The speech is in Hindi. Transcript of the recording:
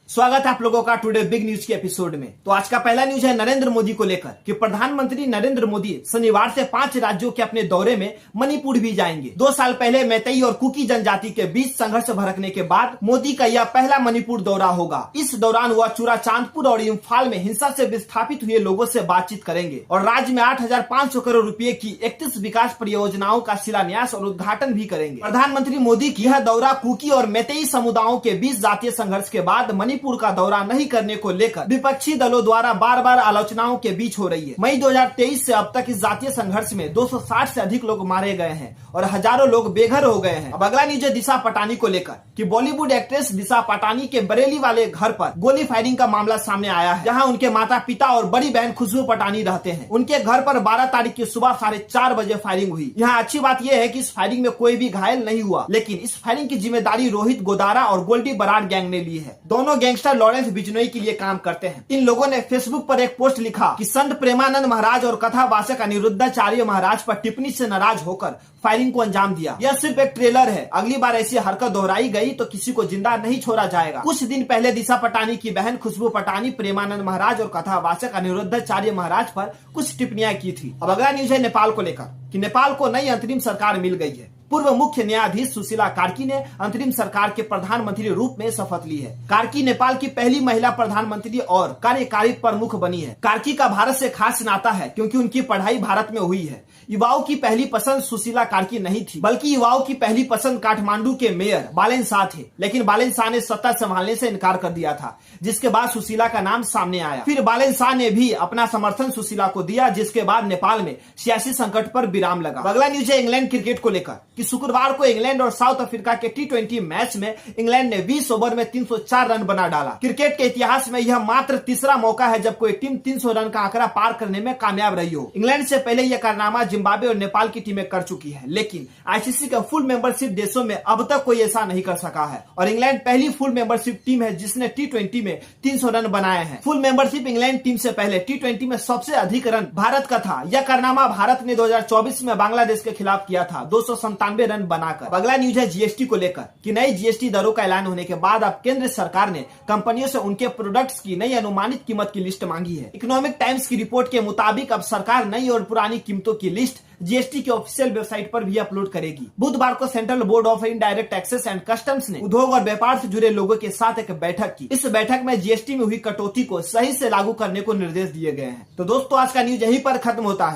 स्वागत है आप लोगों का टुडे बिग न्यूज के एपिसोड में। तो आज का पहला न्यूज है नरेंद्र मोदी को लेकर कि प्रधानमंत्री नरेंद्र मोदी शनिवार से 5 राज्यों के अपने दौरे में मणिपुर भी जाएंगे। 2 साल पहले मैतेई और कुकी जनजाति के बीच संघर्ष भड़कने के बाद मोदी का यह पहला मणिपुर दौरा होगा। इस दौरान वह चूड़ाचांदपुर और इम्फाल में हिंसा से विस्थापित हुए लोगों से बातचीत करेंगे और राज्य में 8,500 करोड़ रुपए की 31 विकास परियोजनाओं का शिलान्यास और उद्घाटन भी करेंगे। प्रधानमंत्री मोदी की यह दौरा कुकी और मैतेई समुदायों के बीच जातीय संघर्ष के बाद मणिपुर का दौरा नहीं करने को लेकर विपक्षी दलों द्वारा बार बार आलोचनाओं के बीच हो रही है। मई 2023 से अब तक इस जातीय संघर्ष में 260 से अधिक लोग मारे गए हैं और हजारों लोग बेघर हो गए हैं। अब अगला न्यूज है दिशा पटानी को लेकर कि बॉलीवुड एक्ट्रेस दिशा पटानी के बरेली वाले घर पर गोली फायरिंग का मामला सामने आया है, जहां उनके माता पिता और बड़ी बहन खुशबू पटानी रहते हैं। उनके घर पर 12 तारीख की सुबह 4:30 बजे फायरिंग हुई। यहाँ अच्छी बात यह है कि इस फायरिंग में कोई भी घायल नहीं हुआ, लेकिन इस फायरिंग की जिम्मेदारी रोहित गोदारा और गोल्डी बराड गैंग ने ली है। दोनों गैंगस्टर लॉरेंस बिजनोई के लिए काम करते हैं। इन लोगों ने फेसबुक पर एक पोस्ट लिखा कि संत प्रेमानंद महाराज और कथावाचक अनिरुद्धाचार्य महाराज पर टिप्पणी से नाराज होकर फायरिंग को अंजाम दिया। यह सिर्फ एक ट्रेलर है, अगली बार ऐसी हरकत दोहराई गई तो किसी को जिंदा नहीं छोड़ा जाएगा। कुछ दिन पहले दिशा पटानी की बहन खुशबू पटानी प्रेमानंद महाराज और कथावाचक अनिरुद्धाचार्य महाराज पर कुछ टिप्पणियां की थी। अब अगला न्यूज है नेपाल को लेकर कि नेपाल को नई अंतरिम सरकार मिल गई है। पूर्व मुख्य न्यायाधीश सुशीला कार्की ने अंतरिम सरकार के प्रधानमंत्री रूप में शपथ ली है। कार्की नेपाल की पहली महिला प्रधानमंत्री और कार्यकारी प्रमुख बनी है। कार्की का भारत से खास नाता है क्योंकि उनकी पढ़ाई भारत में हुई है। युवाओं की पहली पसंद सुशीला कार्की नहीं थी, बल्कि युवाओं की पहली पसंद काठमांडू के मेयर बालेन शाह थे, लेकिन बालेन शाह ने सत्ता संभालने से इनकार कर दिया था, जिसके बाद सुशीला का नाम सामने आया। फिर बालेन शाह ने भी अपना समर्थन सुशीला को दिया, जिसके बाद नेपाल में सियासी संकट पर विराम लगा। अगला न्यूज है इंग्लैंड क्रिकेट को लेकर कि शुक्रवार को इंग्लैंड और साउथ अफ्रीका के T20 मैच में इंग्लैंड ने 20 ओवर में 304 रन बना डाला। क्रिकेट के इतिहास में यह मात्र तीसरा मौका है जब कोई टीम 300 रन का आंकड़ा पार करने में कामयाब रही हो। इंग्लैंड से पहले यह कारनामा जिम्बाब्वे और नेपाल की टीमें कर चुकी है, लेकिन आईसीसी का फुल मेंबरशिप देशों में अब तक कोई ऐसा नहीं कर सका है और इंग्लैंड पहली फुल मेंबरशिप टीम है जिसने T20 में 300 रन बनाए हैं। फुल मेंबरशिप इंग्लैंड टीम से पहले T20 में सबसे अधिक रन भारत का था। यह कारनामा भारत ने 2024 में बांग्लादेश के खिलाफ किया था, 297 रन बनाकर। अगला न्यूज है जीएसटी को लेकर कि नई जीएसटी दरों का ऐलान होने के बाद अब केंद्र सरकार ने कंपनियों से उनके प्रोडक्ट्स की नई अनुमानित कीमत की लिस्ट मांगी है। इकोनॉमिक टाइम्स की रिपोर्ट के मुताबिक अब सरकार नई और पुरानी कीमतों की लिस्ट जीएसटी के ऑफिशियल वेबसाइट पर भी अपलोड करेगी। बुधवार को central board of indirect taxes and customs ने उद्योग और व्यापार से जुड़े लोगों के साथ एक बैठक की। इस बैठक में जीएसटी में हुई कटौती को सही से लागू करने को निर्देश दिए गए हैं। तो दोस्तों आज का न्यूज यहीं पर खत्म होता है।